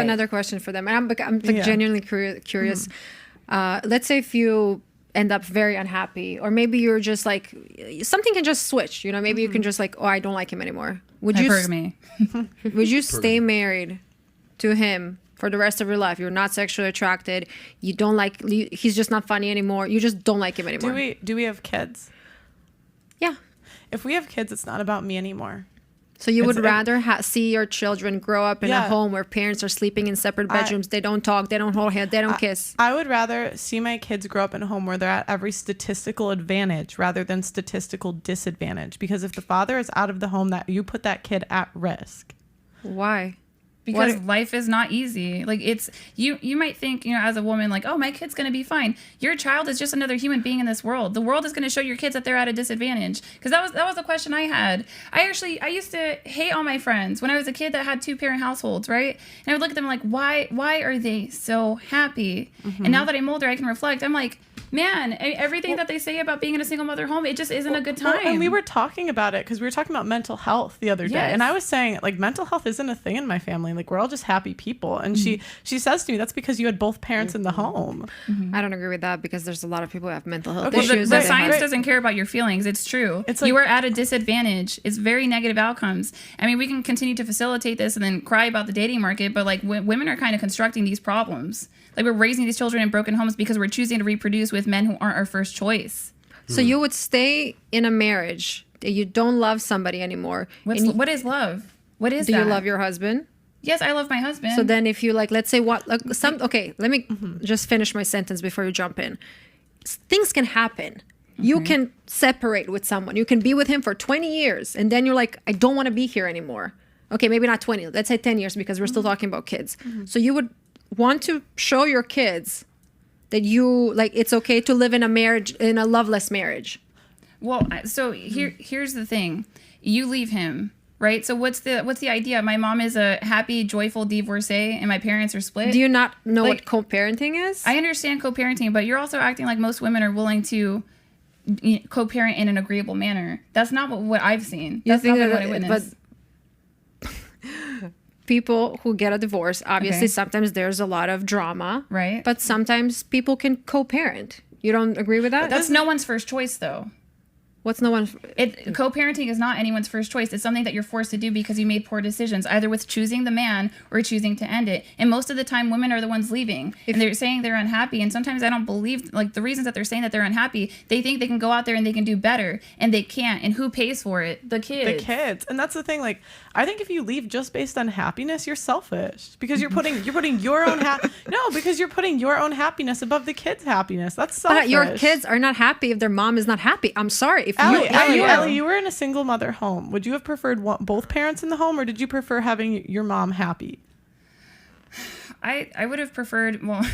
another question for them. And I'm like genuinely curious. Let's say if you end up very unhappy, or maybe you're just like, something can just switch, you know, maybe you can just like, oh, I don't like him anymore. Would you stay married to him for the rest of your life? You're not sexually attracted. You don't like, he's just not funny anymore. You just don't like him anymore. Do we have kids? Yeah. If we have kids, it's not about me anymore. So you would rather see your children grow up in a home where parents are sleeping in separate bedrooms, they don't talk, they don't hold hands, they don't kiss. I would rather see my kids grow up in a home where they're at every statistical advantage rather than statistical disadvantage. Because if the father is out of the home, that you put that kid at risk. Why? Because life is not easy. Like, it's you might think, you know, as a woman, like, oh, my kid's going to be fine. Your child is just another human being in this world. The world is going to show your kids that they're at a disadvantage. Because that was the question I had. I used to hate all my friends when I was a kid that had 2-parent households, right? And I would look at them like, why are they so happy? And now that I'm older, I can reflect. I'm like, man, everything that they say about being in a single mother home, it just isn't a good time. And we were talking about it because we were talking about mental health the other day. Yes. And I was saying, like, mental health isn't a thing in my family. Like, we're all just happy people. And she says to me, that's because you had both parents in the home. I don't agree with that, because there's a lot of people who have mental health Well, issues. the science doesn't care about your feelings. It's true. It's like, you are at a disadvantage. It's very negative outcomes. I mean, we can continue to facilitate this and then cry about the dating market, but like women are kind of constructing these problems. Like, we're raising these children in broken homes because we're choosing to reproduce with men who aren't our first choice. So you would stay in a marriage that you don't love somebody anymore. What is love? What is that? Do you love your husband? Yes, I love my husband. So then if you like, let's say okay, let me just finish my sentence before you jump in. Things can happen. You can separate with someone. You can be with him for 20 years. And then you're like, I don't want to be here anymore. Okay, maybe not 20. Let's say 10 years, because we're still talking about kids. So you would want to show your kids that you like it's okay to live in a marriage, in a loveless marriage. Well, so here's the thing. You leave him, right? So what's the idea? My mom is a happy, joyful divorcee and my parents are split. Do you not know what co-parenting is? I understand co-parenting, but you're also acting like most women are willing to co-parent in an agreeable manner. That's not what I've seen. That's not what I witnessed. People who get a divorce, obviously sometimes there's a lot of drama, right? But sometimes people can co-parent. You don't agree with that? That's no one's first choice, though. What's no one? Co-parenting is not anyone's first choice. It's something that you're forced to do because you made poor decisions, either with choosing the man or choosing to end it. And most of the time, women are the ones leaving, and they're saying they're unhappy. And sometimes I don't believe, like, the reasons that they're saying that they're unhappy. They think they can go out there and they can do better, and they can't. And who pays for it? The kids. The kids. And that's the thing. Like, I think if you leave just based on happiness, you're selfish, because you're putting your own because you're putting your own happiness above the kids' happiness. That's selfish. But your kids are not happy if their mom is not happy. I'm sorry. If Ellie, you were in a single mother home. Would you have preferred both parents in the home, or did you prefer having your mom happy? I would have preferred, well,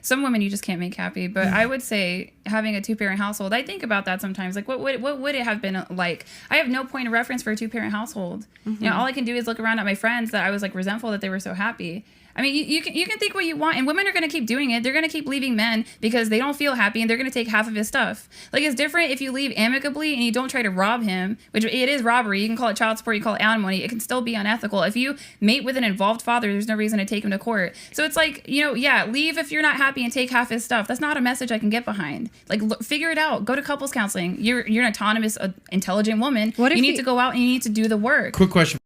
some women you just can't make happy, but I would say having a 2-parent household. I think about that sometimes. Like, what would it have been like? I have no point of reference for a 2-parent household. You know, all I can do is look around at my friends that I was like resentful that they were so happy. I mean, you can think what you want, and women are going to keep doing it. They're going to keep leaving men because they don't feel happy, and they're going to take half of his stuff. Like, it's different if you leave amicably and you don't try to rob him, which it is robbery. You can call it child support, you call it alimony. It can still be unethical. If you mate with an involved father, there's no reason to take him to court. So it's like, you know, leave if you're not happy and take half his stuff. That's not a message I can get behind. Like, figure it out. Go to couples counseling. You're an autonomous, intelligent woman. You need to go out and you need to do the work. Quick question.